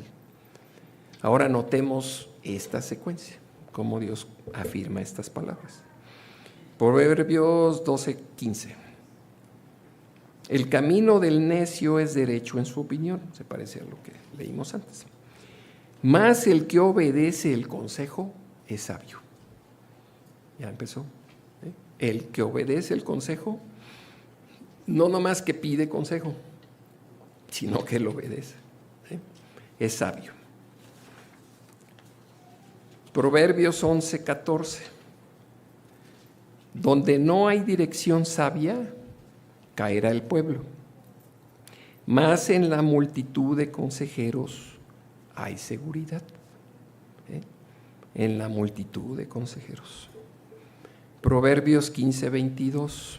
Ahora notemos esta secuencia, cómo Dios afirma estas palabras. Proverbios 12:15. El camino del necio es derecho en su opinión, se parece a lo que leímos antes. Mas el que obedece el consejo es sabio. Ya empezó. El que obedece el consejo, no nomás que pide consejo, sino que lo obedece. Es sabio. Proverbios 11:14. Donde no hay dirección sabia, caerá el pueblo. Mas en la multitud de consejeros hay seguridad. En la multitud de consejeros. Proverbios 15:22.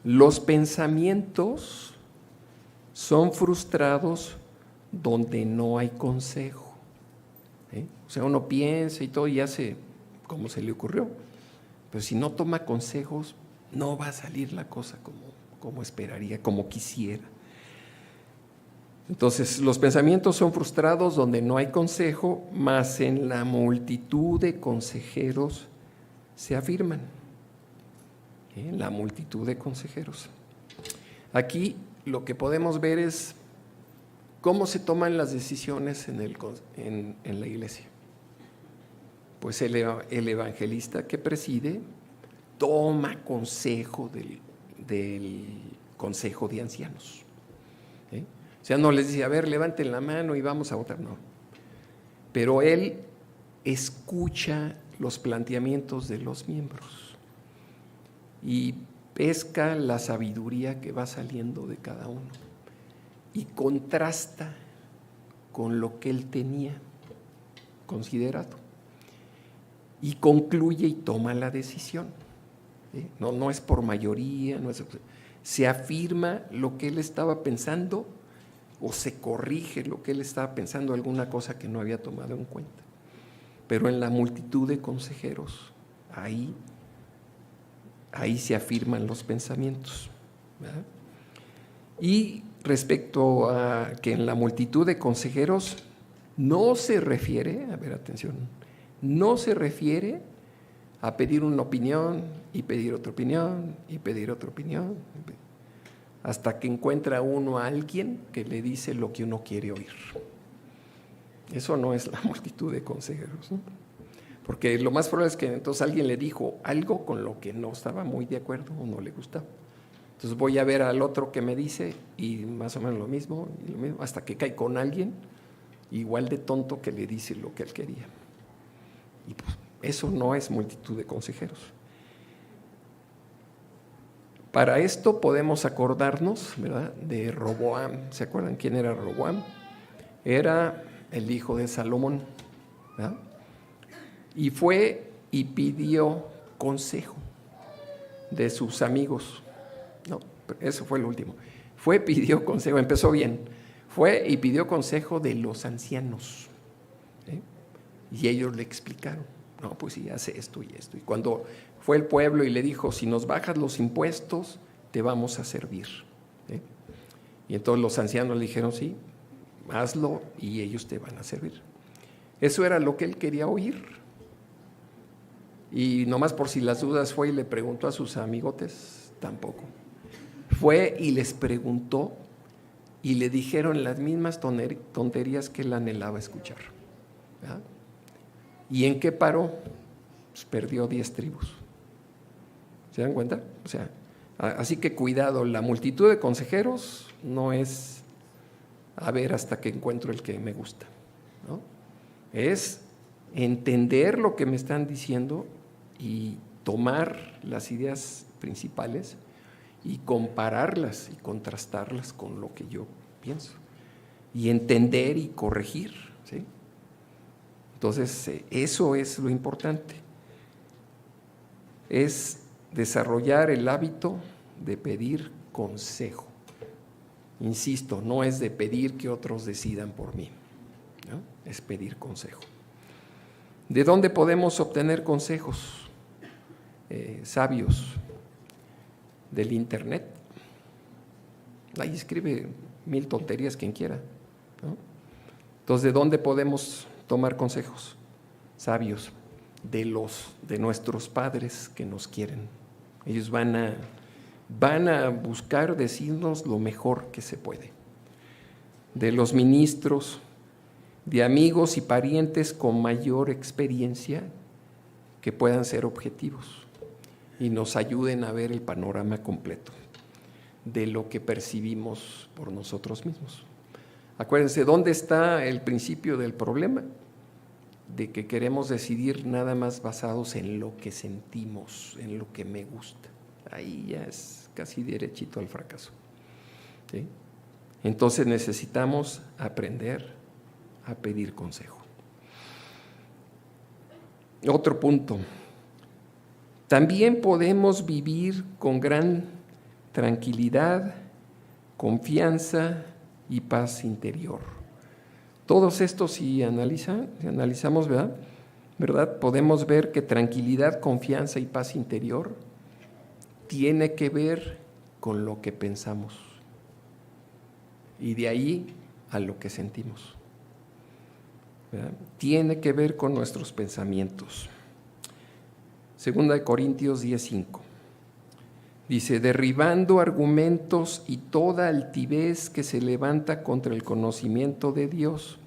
Los pensamientos son frustrados donde no hay consejo. O sea, uno piensa y todo y hace como se le ocurrió. Pero si no toma consejos, no va a salir la cosa como esperaría, como quisiera. Entonces, los pensamientos son frustrados donde no hay consejo, mas en la multitud de consejeros se afirman. En la multitud de consejeros. Aquí lo que podemos ver es cómo se toman las decisiones en la iglesia. Pues el evangelista que preside toma consejo del consejo de ancianos. O sea, no les dice, a ver, levanten la mano y vamos a votar, no. Pero él escucha los planteamientos de los miembros y pesca la sabiduría que va saliendo de cada uno y contrasta con lo que él tenía considerado y concluye y toma la decisión. No es por mayoría, se afirma lo que él estaba pensando o se corrige lo que él estaba pensando, alguna cosa que no había tomado en cuenta. Pero en la multitud de consejeros, ahí se afirman los pensamientos, ¿verdad? Y respecto a que en la multitud de consejeros no se refiere, a ver, atención, no se refiere a pedir una opinión y pedir otra opinión y pedir otra opinión, hasta que encuentra uno a alguien que le dice lo que uno quiere oír. Eso no es la multitud de consejeros, ¿no? Porque lo más probable es que entonces alguien le dijo algo con lo que no estaba muy de acuerdo o no le gustaba. Entonces voy a ver al otro que me dice y más o menos lo mismo, hasta que cae con alguien igual de tonto que le dice lo que él quería. Y pues eso no es multitud de consejeros. Para esto podemos acordarnos, ¿verdad?, de Roboam. ¿Se acuerdan quién era Roboam? Era el hijo de Salomón, ¿verdad? Y fue y pidió consejo de sus amigos. No, eso fue lo último. Fue, pidió consejo, empezó bien. Fue y pidió consejo de los ancianos. Y ellos le explicaron, no, pues sí, hace esto y esto. Y cuando fue el pueblo y le dijo, si nos bajas los impuestos, te vamos a servir. Y entonces los ancianos le dijeron, sí, hazlo y ellos te van a servir. Eso era lo que él quería oír. Y nomás por si las dudas fue y le preguntó a sus amigotes, tampoco. Fue y les preguntó y le dijeron las mismas tonterías que él anhelaba escuchar. ¿Verdad? ¿Y en qué paró? Pues perdió 10 tribus. ¿Se dan cuenta? O sea, así que cuidado, la multitud de consejeros no es a ver hasta que encuentro el que me gusta, ¿no? Es entender lo que me están diciendo y tomar las ideas principales y compararlas y contrastarlas con lo que yo pienso y entender y corregir, ¿sí? Entonces, eso es lo importante, es desarrollar el hábito de pedir consejo. Insisto, no es de pedir que otros decidan por mí, ¿no? Es pedir consejo. ¿De dónde podemos obtener consejos sabios? Del internet. Ahí escribe 1000 tonterías quien quiera, ¿no? Entonces, ¿de dónde podemos tomar consejos sabios? De nuestros padres que nos quieren. Ellos van a buscar decirnos lo mejor que se puede. De los ministros, de amigos y parientes con mayor experiencia que puedan ser objetivos y nos ayuden a ver el panorama completo de lo que percibimos por nosotros mismos. Acuérdense, ¿dónde está el principio del problema? De que queremos decidir nada más basados en lo que sentimos, en lo que me gusta. Ahí ya es casi derechito al fracaso, ¿sí? Entonces necesitamos aprender a pedir consejo. Otro punto. También podemos vivir con gran tranquilidad, confianza y paz interior. Todos estos, si analizamos, ¿verdad? Podemos ver que tranquilidad, confianza y paz interior tiene que ver con lo que pensamos y de ahí a lo que sentimos, ¿verdad? Tiene que ver con nuestros pensamientos. 2 Corintios 10:5 dice, derribando argumentos y toda altivez que se levanta contra el conocimiento de Dios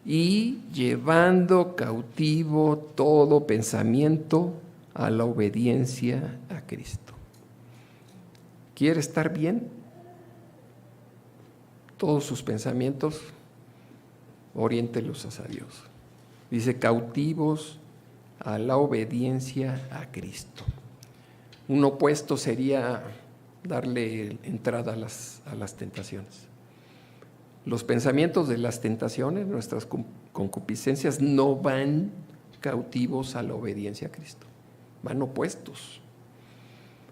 y llevando cautivo todo pensamiento a la obediencia a Cristo. ¿Quiere estar bien? Todos sus pensamientos, oriéntelos hacia Dios. Dice, cautivos a la obediencia a Cristo. Un opuesto sería darle entrada a las tentaciones. Los pensamientos de las tentaciones, nuestras concupiscencias, no van cautivos a la obediencia a Cristo, van opuestos.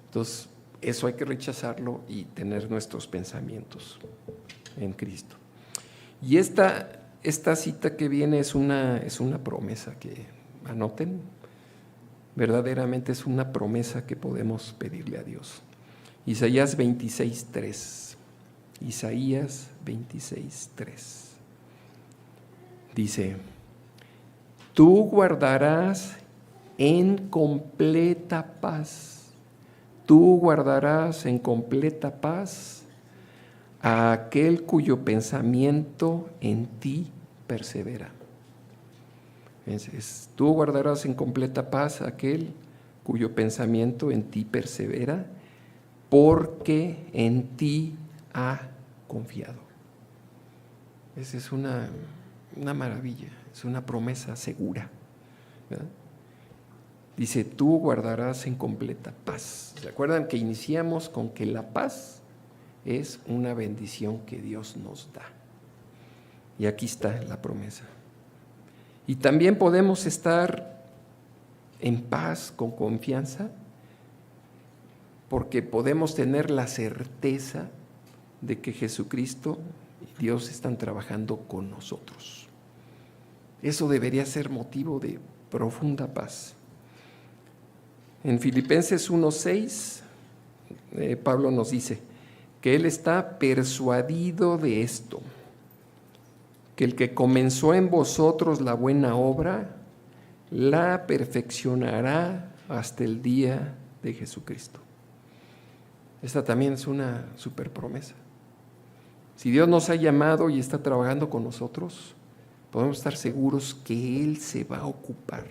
Entonces, eso hay que rechazarlo y tener nuestros pensamientos en Cristo. Y esta cita que viene es una promesa que anoten, verdaderamente es una promesa que podemos pedirle a Dios. Isaías 26:3. Isaías 26:3. Dice, tú guardarás en completa paz, tú guardarás en completa paz a aquel cuyo pensamiento en ti persevera. Entonces, tú guardarás en completa paz a aquel cuyo pensamiento en ti persevera, porque en ti ha confiado. Esa es una maravilla, es una promesa segura, ¿verdad? Dice, tú guardarás en completa paz. ¿Se acuerdan que iniciamos con que la paz es una bendición que Dios nos da? Y aquí está la promesa. Y también podemos estar en paz, con confianza, porque podemos tener la certeza de que Jesucristo y Dios están trabajando con nosotros. Eso debería ser motivo de profunda paz. En Filipenses 1:6, Pablo nos dice que él está persuadido de esto, que el que comenzó en vosotros la buena obra, la perfeccionará hasta el día de Jesucristo. Esta también es una super promesa. Si Dios nos ha llamado y está trabajando con nosotros, podemos estar seguros que Él se va a ocupar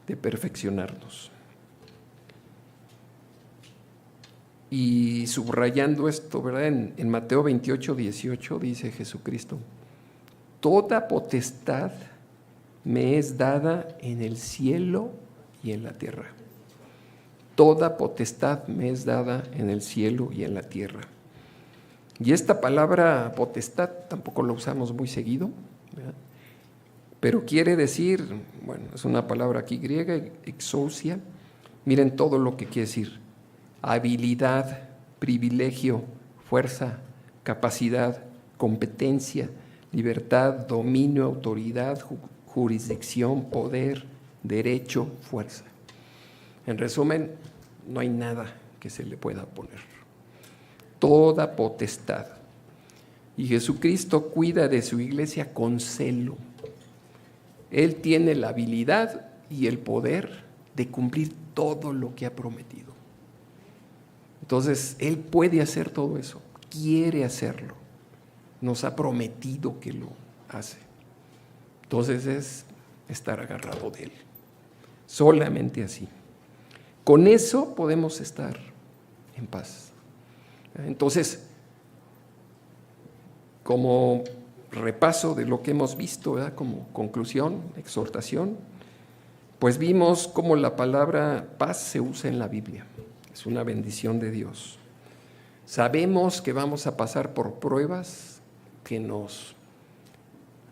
de perfeccionarnos. Y subrayando esto, ¿verdad? En Mateo 28:18 dice Jesucristo: toda potestad me es dada en el cielo y en la tierra. Toda potestad me es dada en el cielo y en la tierra. Y esta palabra potestad tampoco la usamos muy seguido, ¿verdad? Pero quiere decir, bueno, es una palabra aquí griega, exousia. Miren todo lo que quiere decir: habilidad, privilegio, fuerza, capacidad, competencia, libertad, dominio, autoridad, jurisdicción, poder, derecho, fuerza. En resumen, no hay nada que se le pueda poner. Toda potestad. Y Jesucristo cuida de su iglesia con celo. Él tiene la habilidad y el poder de cumplir todo lo que ha prometido. Entonces, Él puede hacer todo eso, quiere hacerlo. Nos ha prometido que lo hace. Entonces es estar agarrado de Él. Solamente así. Con eso podemos estar en paz. Entonces, como repaso de lo que hemos visto, ¿verdad? Como conclusión, exhortación, pues vimos cómo la palabra paz se usa en la Biblia. Es una bendición de Dios. Sabemos que vamos a pasar por pruebas que nos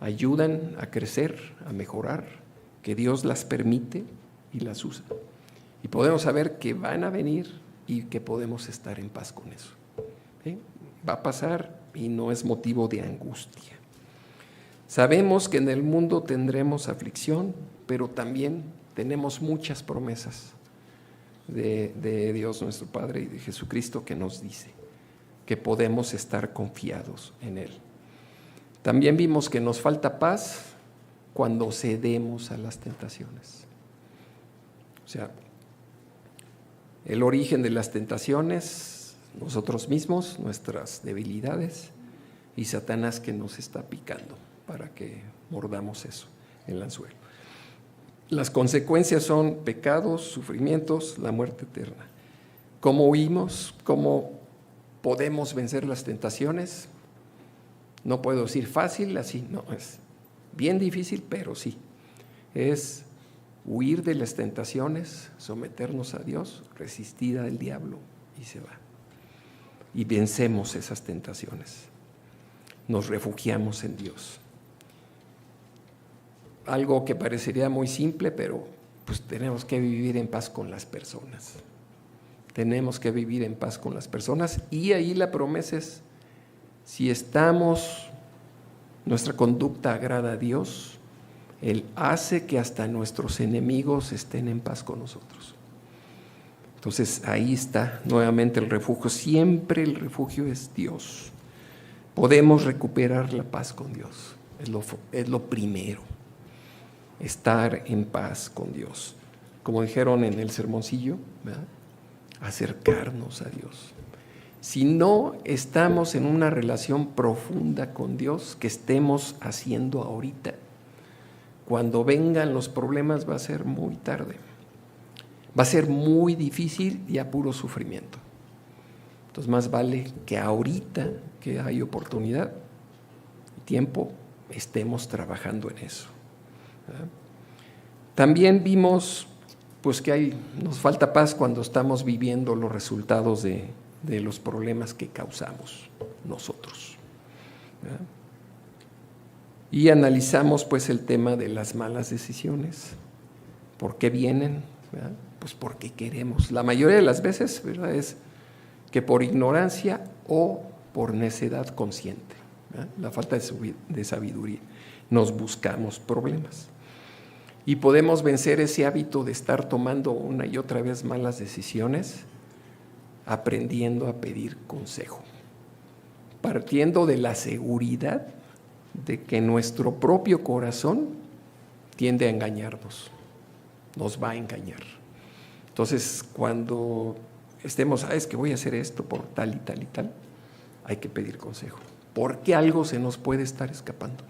ayudan a crecer, a mejorar, que Dios las permite y las usa. Y podemos saber que van a venir y que podemos estar en paz con eso. ¿Sí? Va a pasar y no es motivo de angustia. Sabemos que en el mundo tendremos aflicción, pero también tenemos muchas promesas de Dios nuestro Padre y de Jesucristo que nos dice que podemos estar confiados en Él. También vimos que nos falta paz cuando cedemos a las tentaciones. O sea, el origen de las tentaciones, nosotros mismos, nuestras debilidades y Satanás que nos está picando para que mordamos eso, el anzuelo. Las consecuencias son pecados, sufrimientos, la muerte eterna. ¿Cómo huimos? ¿Cómo podemos vencer las tentaciones? No puedo decir fácil, así, no, es bien difícil, pero sí. Es huir de las tentaciones, someternos a Dios, resistir al diablo y se va. Y vencemos esas tentaciones. Nos refugiamos en Dios. Algo que parecería muy simple, pero pues tenemos que vivir en paz con las personas. Tenemos que vivir en paz con las personas y ahí la promesa es, si nuestra conducta agrada a Dios, Él hace que hasta nuestros enemigos estén en paz con nosotros. Entonces ahí está nuevamente el refugio. Siempre el refugio es Dios. Podemos recuperar la paz con Dios. Es lo primero. Estar en paz con Dios. Como dijeron en el sermoncillo, ¿verdad? Acercarnos a Dios. Si no estamos en una relación profunda con Dios, que estemos haciendo ahorita, cuando vengan los problemas va a ser muy tarde. Va a ser muy difícil y a puro sufrimiento. Entonces más vale que ahorita que hay oportunidad y tiempo, estemos trabajando en eso. ¿Verdad? También vimos pues que nos falta paz cuando estamos viviendo los resultados de los problemas que causamos nosotros. ¿Verdad? Y analizamos pues el tema de las malas decisiones. ¿Por qué vienen? ¿Verdad? Pues porque queremos. La mayoría de las veces, ¿verdad?, es que por ignorancia o por necedad consciente, ¿verdad? La falta de sabiduría. Nos buscamos problemas. Y podemos vencer ese hábito de estar tomando una y otra vez malas decisiones, aprendiendo a pedir consejo, partiendo de la seguridad de que nuestro propio corazón tiende a engañarnos, nos va a engañar. Entonces, cuando estemos, es que voy a hacer esto por tal y tal y tal, hay que pedir consejo, porque algo se nos puede estar escapando,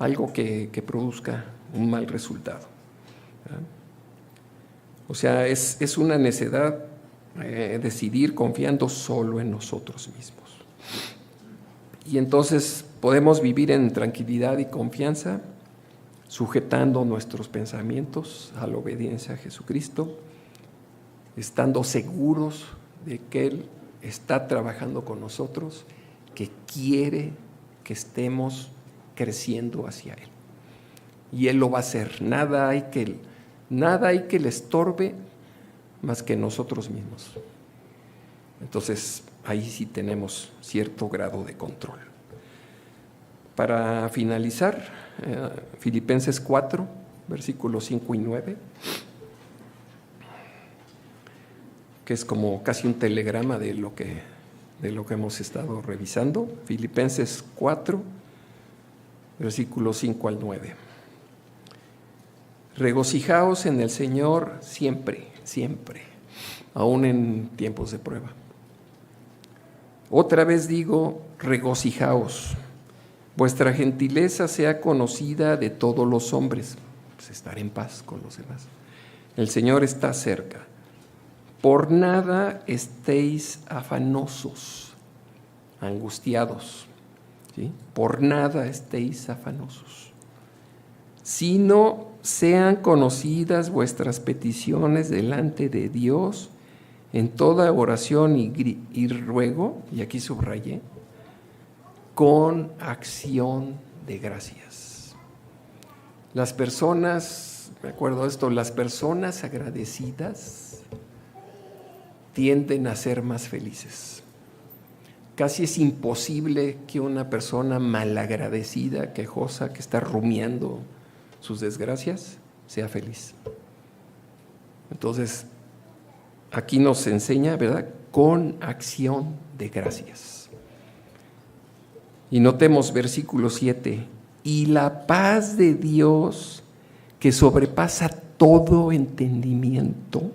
algo que produzca un mal resultado, ¿verdad? O sea, es una necedad decidir confiando solo en nosotros mismos. Y entonces podemos vivir en tranquilidad y confianza, sujetando nuestros pensamientos a la obediencia a Jesucristo, estando seguros de que Él está trabajando con nosotros, que quiere que estemos creciendo hacia Él. Y Él lo va a hacer. Nada hay que le estorbe más que nosotros mismos. Entonces, ahí sí tenemos cierto grado de control. Para finalizar, Filipenses 4, versículos 5 y 9, que es como casi un telegrama de lo que hemos estado revisando. Filipenses 4, versículos 5 al 9. Regocijaos en el Señor siempre, siempre, aún en tiempos de prueba. Otra vez digo, regocijaos. Vuestra gentileza sea conocida de todos los hombres. Pues estar en paz con los demás. El Señor está cerca. Por nada estéis afanosos, angustiados, ¿sí? Por nada estéis afanosos, sino sean conocidas vuestras peticiones delante de Dios en toda oración y ruego, y aquí subrayé, con acción de gracias. Las personas, me acuerdo de esto, las personas agradecidas tienden a ser más felices. Casi es imposible que una persona malagradecida, quejosa, que está rumiando sus desgracias, sea feliz. Entonces, aquí nos enseña, ¿verdad?, con acción de gracias. Y notemos versículo 7, y la paz de Dios, que sobrepasa todo entendimiento,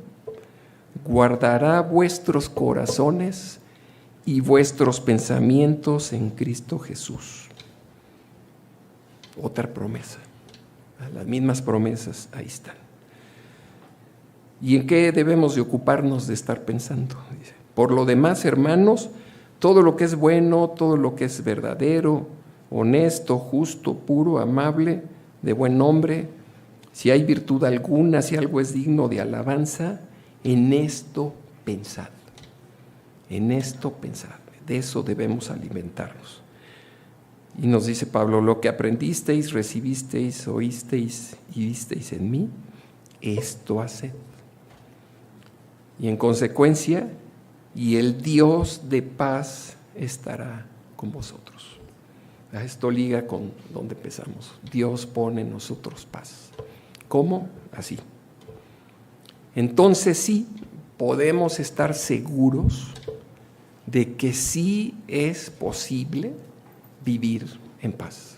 guardará vuestros corazones y vuestros pensamientos en Cristo Jesús. Otra promesa. Las mismas promesas ahí están. ¿Y en qué debemos de ocuparnos de estar pensando? Dice, por lo demás, hermanos, todo lo que es bueno, todo lo que es verdadero, honesto, justo, puro, amable, de buen nombre, si hay virtud alguna, si algo es digno de alabanza, en esto pensad. En esto pensad. De eso debemos alimentarnos. Y nos dice Pablo, lo que aprendisteis, recibisteis, oísteis y visteis en mí, esto haced. Y en consecuencia, y el Dios de paz estará con vosotros. Esto liga con donde empezamos. Dios pone en nosotros paz. ¿Cómo? Así. Entonces sí, podemos estar seguros de que sí es posible vivir en paz.